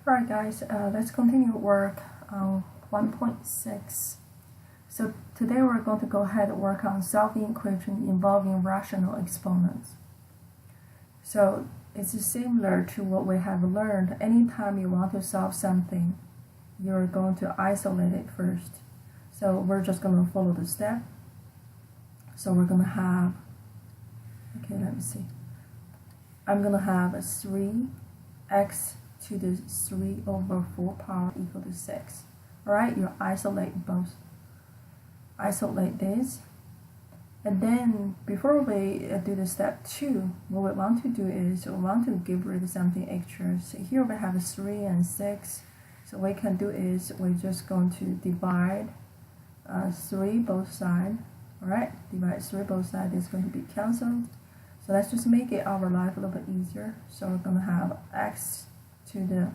Alright guys, let's continue work on 1.6. So today we're going to go ahead and work on solving equation involving rational exponents. So it's similar to what we have learned. Anytime you want to solve something, you're going to isolate it first. So we're just going to follow the step. So we're going to have, okay, let me see. I'm going to have a 3x to the 3 over 4 power equal to 6. Alright, you isolate both. Isolate this. And then before we do the step 2, what we want to do is we want to get rid of something extra. So here we have 3 and 6. So what we can do is we're just going to divide 3 both sides. Alright, divide 3 both sides is going to be cancelled. So let's just make it our life a little bit easier. So we're going to have x to the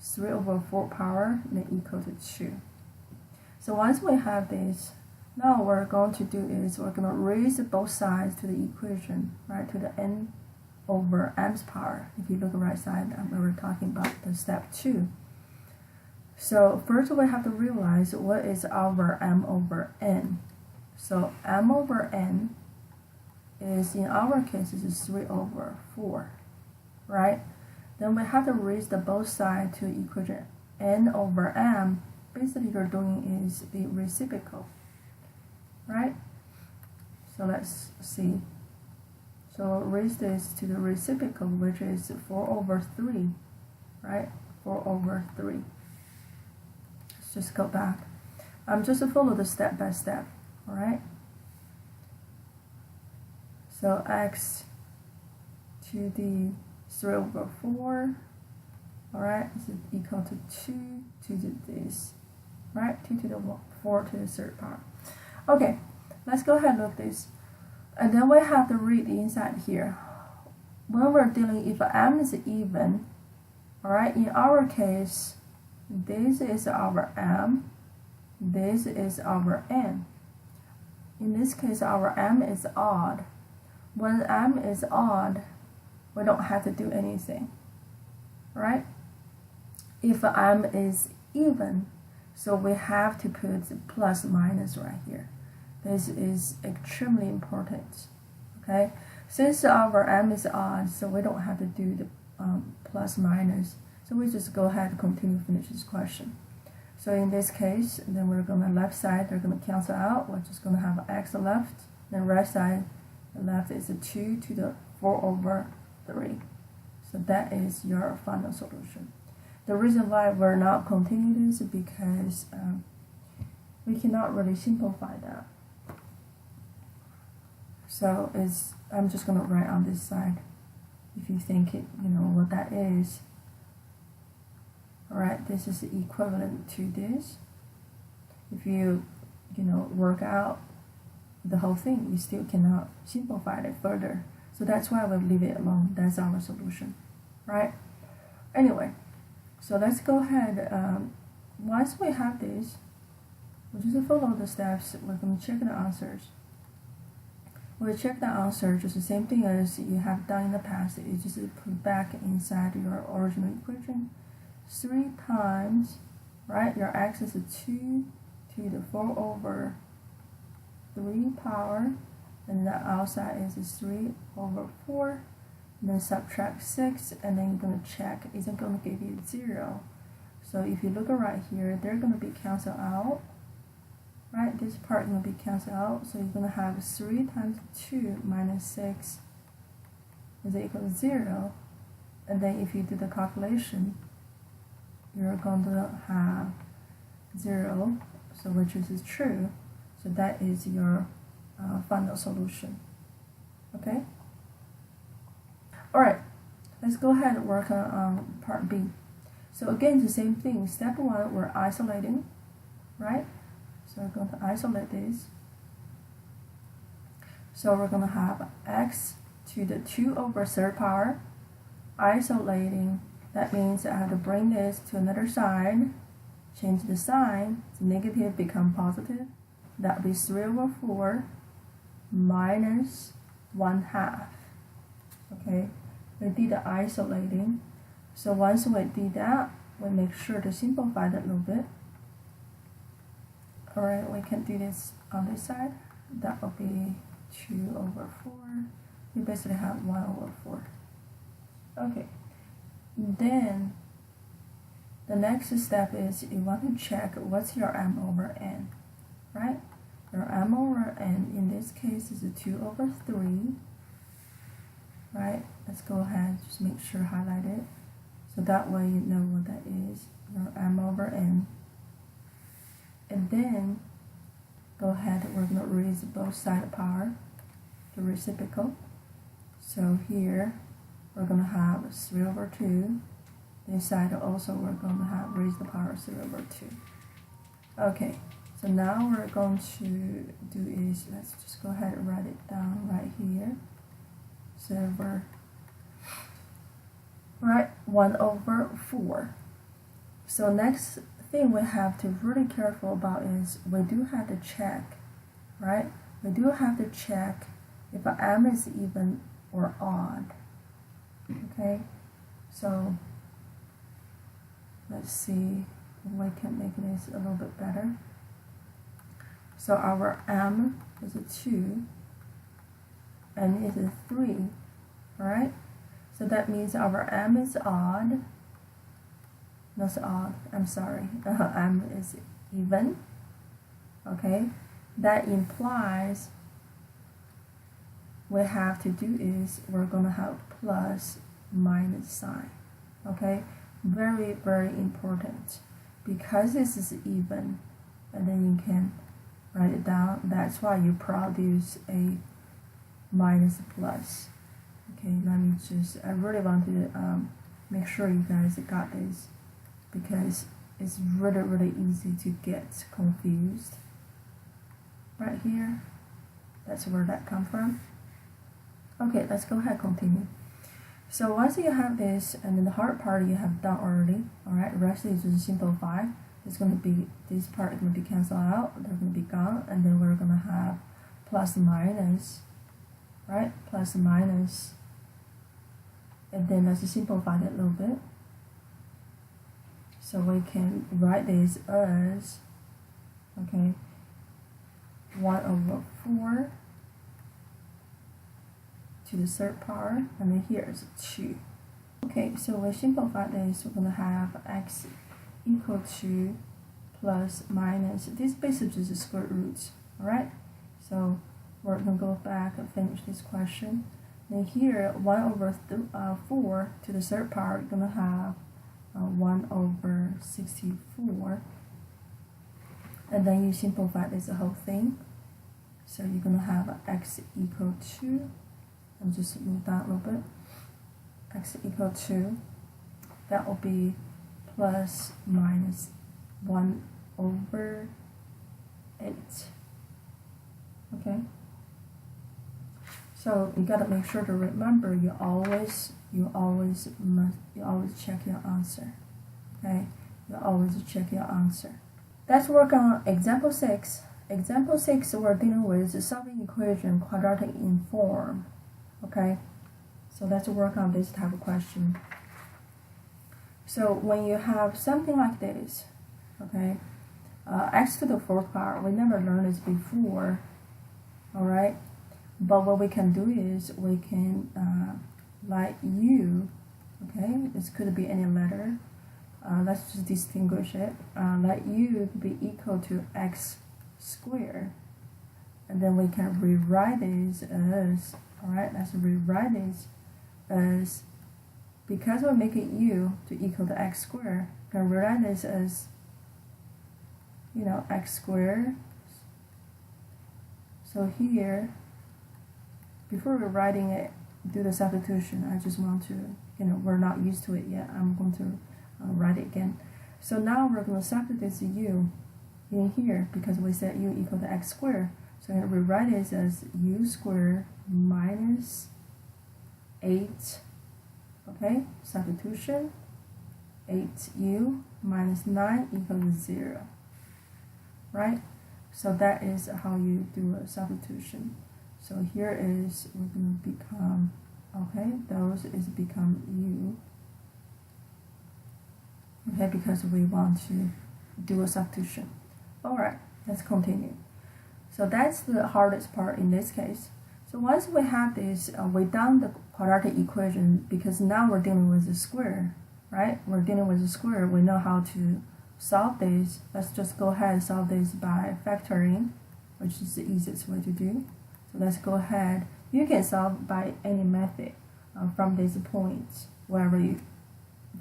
3 over 4 power and equal to 2. So once we have this, now what we're going to do is we're going to raise both sides to the equation, right, to the n over m's power. If you look at the right side, we're talking about the step 2. So first we have to realize what is our m over n. So m over n is, in our case, is 3 over 4, right? Then we have to raise the both sides to equation n over m. Basically, you're doing is the reciprocal, right? So let's see. So raise this to the reciprocal, which is 4 over 3, right? 4 over 3. Let's just go back. Just follow the step by step, all right? So x to the 3 over 4, alright, is equal to 2 to this, right? 2 to the 4 to the third power. Okay, let's go ahead and look at this. And then we have to read inside here. When we're dealing, if m is even, alright, in our case, this is our m, this is our n. In this case, our m is odd. When m is odd, we don't have to do anything, right? If m is even, so we have to put plus minus right here. This is extremely important, okay? Since our m is odd, so we don't have to do the plus minus. So we just go ahead and continue finish this question. So in this case, then we're going to left side, they're going to cancel out. We're just going to have x left, then right side, the left is a 2 to the 4 over 3. So that is your final solution. The reason why we're not continuing this is because we cannot really simplify that. So I'm just going to write on this side. If you think it, you know what that is. Alright, this is equivalent to this. If you work out the whole thing, you still cannot simplify it further. So that's why we leave it alone. That's our solution, right? Anyway, so let's go ahead. Once we have this, we'll just follow the steps. We're going to check the answers. We'll check the answer, just the same thing as you have done in the past. You just put back inside your original equation. 3 times, right? Your x is a 2 to the 4 over 3 power, and the outside is 3 over 4, and then subtract 6, and then you're going to check, is it going to give you 0? So if you look right here, they're going to be canceled out, right? This part is going to be canceled out, so you're going to have 3 times 2 minus 6 is equal to 0, and then if you do the calculation, you're going to have 0, so which is true. So that is your final solution. Okay? Alright, let's go ahead and work on part B. So again, the same thing. Step 1, we're isolating, right? So we're going to isolate this. So we're going to have x to the 2 over 3rd power. Isolating, that means I have to bring this to another side, change the sign, so negative become positive. That would be 3 over 4 minus 1/2. Okay, we did the isolating. So once we do that, we make sure to simplify that a little bit. Alright, we can do this on this side. That will be 2 over 4. You basically have 1 over 4. Okay. Then the next step is you want to check what's your m over n, right? Your m over n in this case is 2 over 3, right? Let's go ahead, just make sure highlight it, so that way you know what that is, your m over n. And then go ahead, we're going to raise both side of power to reciprocal. So here we're going to have 3 over 2. This side also we're going to have raise the power 3 over 2. Okay, so now we're going to do is, let's just go ahead and write it down right here. So we're right 1 over 4. So next thing we have to really careful about is we do have to check, right? We do have to check if m is even or odd. Okay, so let's see if we can make this a little bit better. So our m is a 2 and it is a 3, alright? So that means our m is odd. Not odd, I'm sorry. M is even. Okay, that implies what we have to do is we're going to have plus minus sign. Okay, very, very important, because this is even, and then you can write it down. That's why you produce a minus plus. Okay, let me just, I really want to make sure you guys got this, because it's really, really easy to get confused. Right here, that's where that comes from. Okay, let's go ahead and continue. So once you have this, and then the hard part you have done already, alright, the rest is just simplify. It's going to be, this part is going to be cancelled out, they're going to be gone, and then we're going to have plus minus, right, plus minus, and then let's simplify that a little bit. So we can write this as, okay, 1 over 4 to the third power, and then here is 2. Okay, so we simplify this, we're going to have x equal to plus minus, this basically is square roots, alright? So we're going to go back and finish this question. Then here, 1 over 4 to the third power, we're going to have 1 over 64, and then you simplify this whole thing. So you're going to have x equal to, and just move down a little bit, x equal to, that will be plus minus 1 over 8. Okay, so you got to make sure to remember you always check your answer. Okay, you always check your answer. Let's work on example 6. Example 6, we're dealing with solving equation quadratic in form. Okay, so let's work on this type of question. So when you have something like this, okay, x to the 4th power, we never learned this before, alright, but what we can do is we can like u, okay, this could be any letter, let's just distinguish it, let u be equal to x squared, and then we can rewrite this as, alright, let's rewrite this as, because we're making u to equal to x squared, we can rewrite this as, you know, x squared. So here, before rewriting it, do the substitution. I just want to, you know, we're not used to it yet. I'm going to write it again. So now we're going to substitute this u in here because we said u equal to x squared. So I'm going to rewrite this as u squared minus 8, okay, substitution, 8u minus 9 equals to 0, right? So that is how you do a substitution. So here is, we're going to become, okay, those is become u, okay, because we want to do a substitution. Alright, let's continue. So that's the hardest part in this case. So once we have this, we done the quadratic equation because now we're dealing with a square, right? We're dealing with a square. We know how to solve this. Let's just go ahead and solve this by factoring, which is the easiest way to do. So let's go ahead. You can solve by any method from these points, wherever you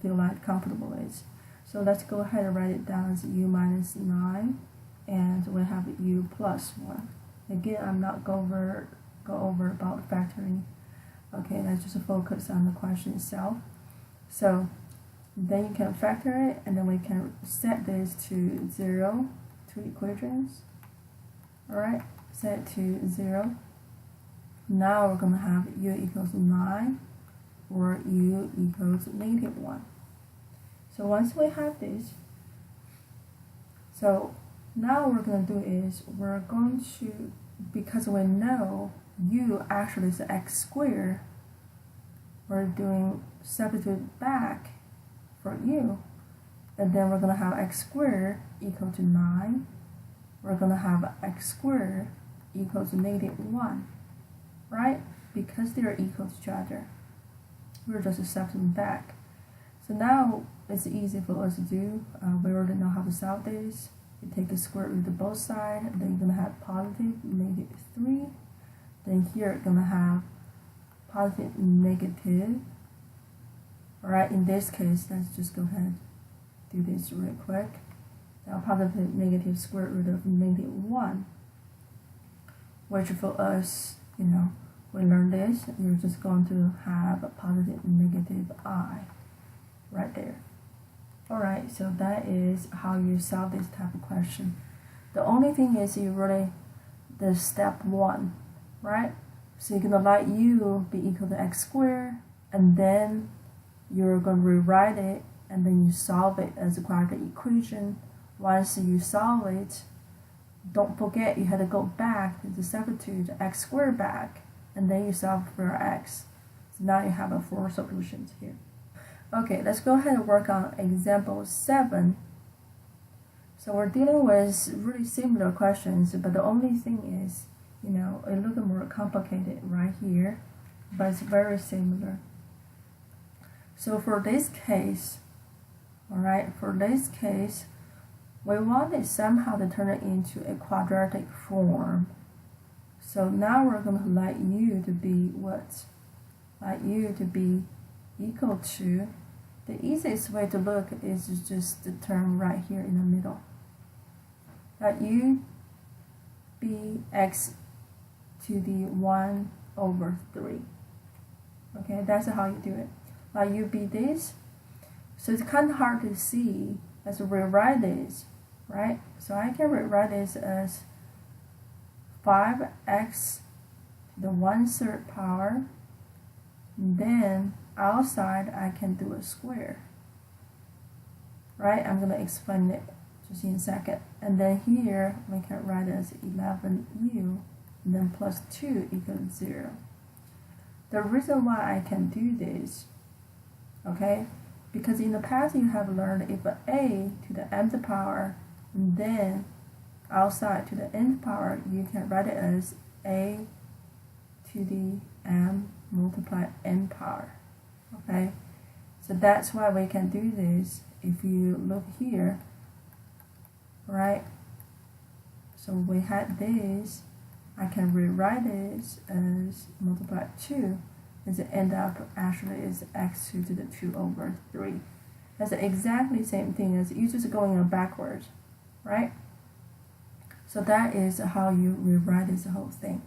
feel like comfortable with. So let's go ahead and write it down as u minus 9, and we have u plus 1. Again, I'm not go over about factoring. Okay, let's just focus on the question itself. So then you can factor it, and then we can set this to 0, two equations. Alright, set it to 0. Now we're going to have u equals 9 or u equals negative 1. So once we have this, so now what we're going to do is we're going to, because we know u actually is x squared, we're doing substitute back for u, and then we're going to have x squared equal to 9. We're going to have x squared equals to negative 1, right? Because they are equal to each other, we're just substituting back. So now it's easy for us to do. We already know how to solve this. You take the square root of both sides, and then you're going to have positive negative 3. Then here you're going to have positive negative. Alright, in this case, let's just go ahead and do this real quick. Now positive negative square root of negative 1, which for us, you know, we learned this, you're just going to have a positive negative I right there. Alright, so that is how you solve this type of question. The only thing is you really, the step 1, right? So you're going to let u be equal to x squared, and then you're going to rewrite it, and then you solve it as a quadratic equation. Once you solve it, don't forget you had to go back to the substitute x squared back, and then you solve for x. So now you have 4 solutions here. Okay, let's go ahead and work on example 7. So we're dealing with really similar questions, but the only thing is, you know, a little bit more complicated right here, but it's very similar. So for this case, alright, for this case, we wanted somehow to turn it into a quadratic form. So now we're going to let u to be what? Let u to be equal to, the easiest way to look is just the term right here in the middle. Let u be x to the 1 over 3. Okay, that's how you do it. Let u be this. So it's kind of hard to see as we rewrite this, right? So I can rewrite this as 5x to the 1/3 power. And then outside I can do a square, right? I'm going to explain it just in a second. And then here we can write it as 11u, and then plus 2 equals 0. The reason why I can do this, okay, because in the past you have learned if a to the mth power, and then outside to the nth power, you can write it as a to the m multiply n power. Okay, so that's why we can do this. If you look here, right, so we had this, I can rewrite this as multiply 2, and it end up actually is x to the 2 over 3. That's exactly the same thing as you just going backwards, right? So that is how you rewrite this whole thing.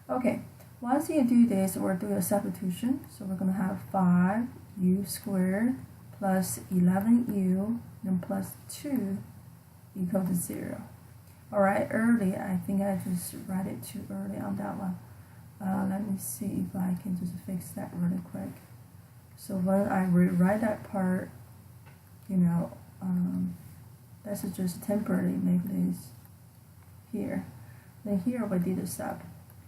Okay, once you do this, we'll do a substitution. So we're going to have 5u squared plus 11u, then plus 2 equal to 0. Alright, early, I think I just write it too early on that one. Let me see if I can just fix that really quick. So when I rewrite that part, you know, that's just temporarily make this here. Then here we did a sub.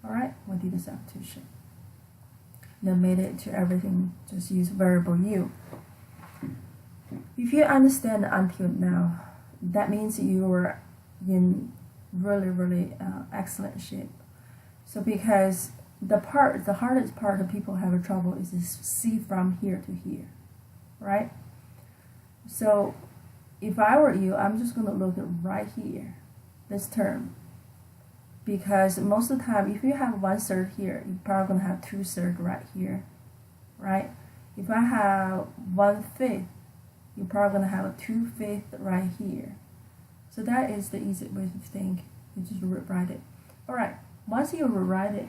Alright, we did a substitution. Then made it to everything, just use variable u. If you understand until now, that means you are in really excellent shape. So because the hardest part that people have trouble is to see from here to here, right? So if I were you, I'm just going to look at right here, this term. Because most of the time, if you have 1/3 here, you're probably going to have 2/3 right here, right? If I have 1/5, you're probably going to have a 2/5 right here. So that is the easy way to think. You just rewrite it. Alright, once you rewrite it,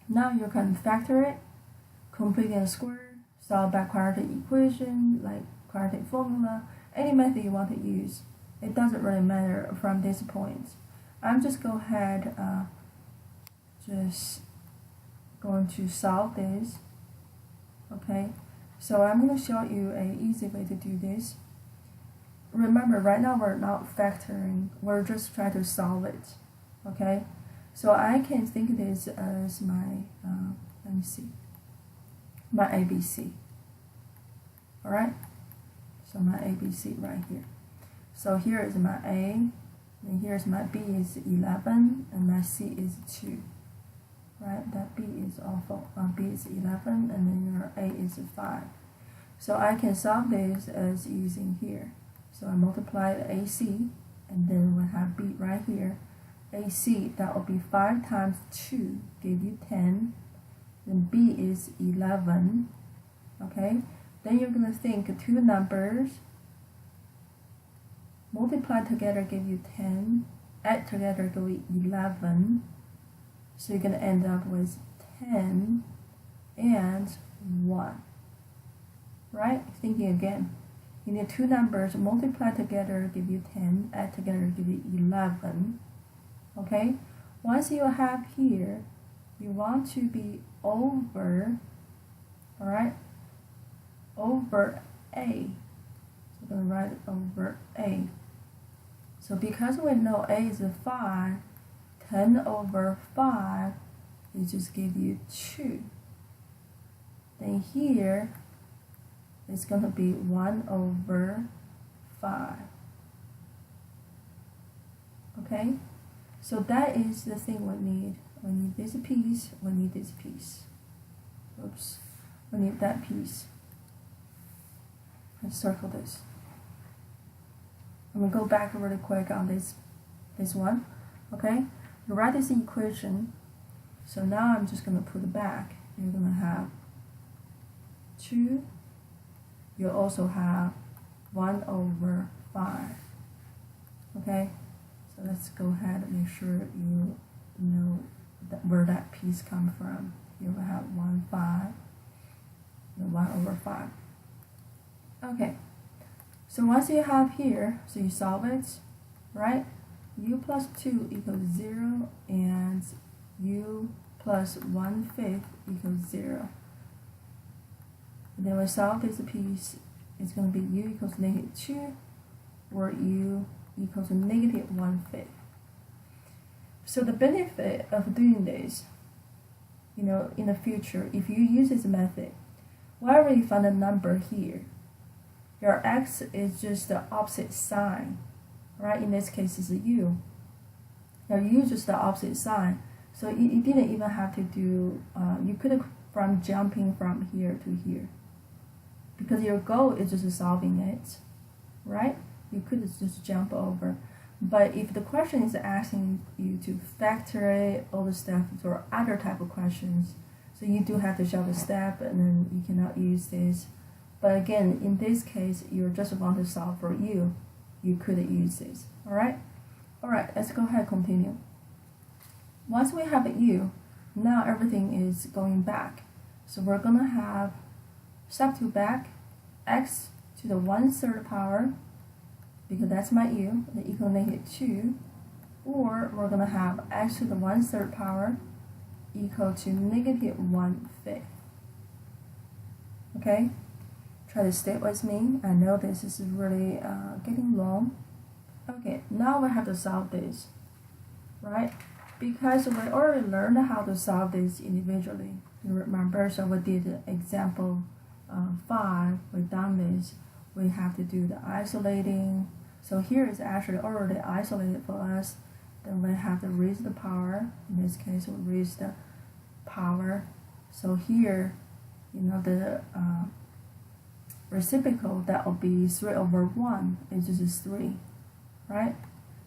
now you can factor it, complete a square, solve by quadratic equation, like quadratic formula, any method you want to use. It doesn't really matter from this point. I'm just go ahead, just going to solve this. Okay, so I'm going to show you an easy way to do this. Remember, right now we're not factoring, we're just trying to solve it. Okay, so I can think of this as my, let me see, my ABC. Alright, so my ABC right here. So here is my A, and here's my B is 11, and my C is 2. Right, that B is also, B is 11, and then your A is 5. So I can solve this as using here. So I multiply the AC, and then we have B right here. AC, that will be 5 times 2, give you 10. Then B is 11. Okay, then you're going to think two numbers, multiply together give you 10, add together give you 11. So you're going to end up with 10 and 1. Right? Thinking again. You need two numbers, multiply together give you 10, add together give you 11. Okay? Once you have here, you want to be over, alright, over A. So I'm going to write it over A. So because we know A is 5, 10 over 5, it just give you 2. Then here, it's going to be 1 over 5. Okay? So that is the thing we need. We need this piece, we need this piece. Oops. We need that piece. Let's circle this. I'm going to go back really quick on this one. Okay? You write this equation. So now I'm just going to put it back. You're going to have 2. You also have 1 over 5. Okay? So let's go ahead and make sure you know where that piece comes from. You will have 1, 5, and 1 over 5. Okay. So once you have here, so you solve it, right? U plus 2 equals 0, and U plus 1/5 equals 0. And then we solve this piece, it's going to be U equals -2, or U equals -1/5. So the benefit of doing this, in the future, if you use this method, wherever you find a number here, your x is just the opposite sign, right? In this case, it's a u. Now u is just the opposite sign, so you didn't even have to do. You could have from jumping from here to here, because your goal is just solving it, right? You could just jump over. But if the question is asking you to factor it, all the steps, or other type of questions, so you do have to show the step, and then you cannot use this. But again, in this case, you just want to solve for u. You could use this. Alright? Alright, let's go ahead and continue. Once we have a u, now everything is going back. So we're going to have substitute back x to the 1/3 power, because that's my u, that equal -2, or we're going to have x to the 1/3 power equal to -1/5. Okay? Try to stay with me. I know this is really getting long. Okay, now we have to solve this, right? Because we already learned how to solve this individually. You remember, so we did example 5, we done this. we have to do the isolating. So here is actually already isolated for us. Then we have to raise the power. In this case, we raise the power. So here, the reciprocal, that will be 3 over 1. It's just 3, right?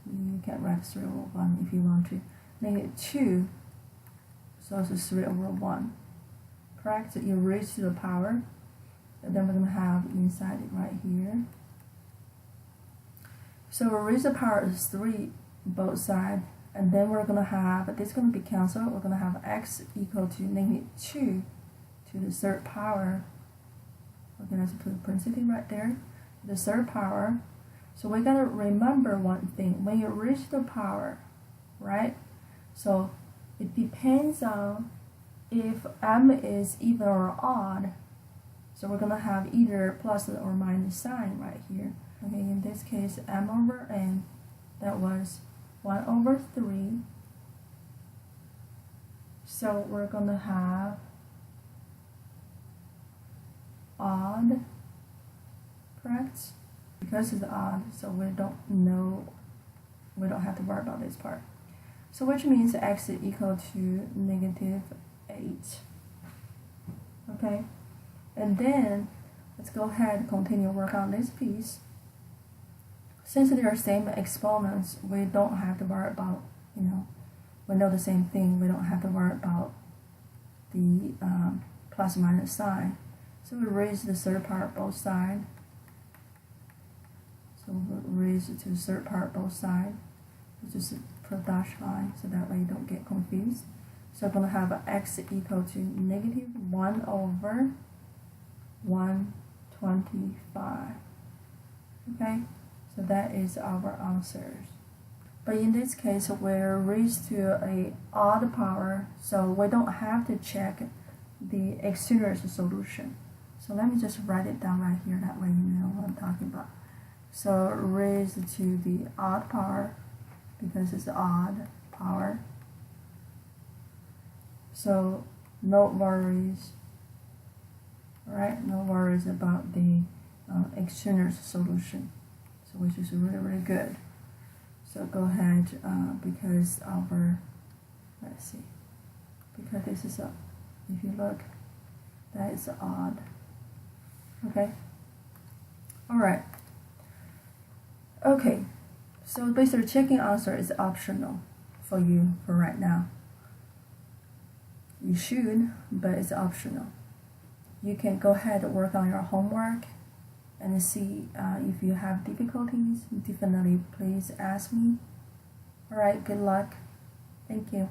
You can write 3 over 1 if you want to. -2, so it's 3 over 1. Correct? So you raise to the power. And then we're going to have inside it right here. So we raise the power is 3 both sides. And then we're going to have, this is going to be cancelled. We're going to have x equal to -2 to the third power. Okay, let's put parentheses right there. The third power. So we got to remember one thing. When you raise the power, right? So it depends on if m is even or odd. So we're going to have either plus or minus sign right here. Okay, in this case, m over n, that was 1 over 3. So we're going to have odd, correct? Because it's odd, so we don't have to worry about this part. So which means x is equal to -8. Okay? And then, let's go ahead and continue work on this piece. Since they are same exponents, we don't have to worry about, we know the same thing. We don't have to worry about the plus minus sign. So we raise the third part both sides. So we'll raise it to the third part both sides. Just put a dash line so that way you don't get confused. So we're going to have x equal to -1 over 125. Okay, so that is our answers. But in this case, we're raised to a odd power, so we don't have to check the exterior solution. So let me just write it down right here, that way you know what I'm talking about. So raised to the odd power, because it's odd power. So no worries. Right, no worries about the external solution, so which is really good. So go ahead, because let's see, because this is if you look, that is odd. Okay. All right. Okay. So basically, checking answer is optional for you for right now. You should, but it's optional. You can go ahead and work on your homework and see if you have difficulties. Definitely please ask me. Alright, good luck. Thank you.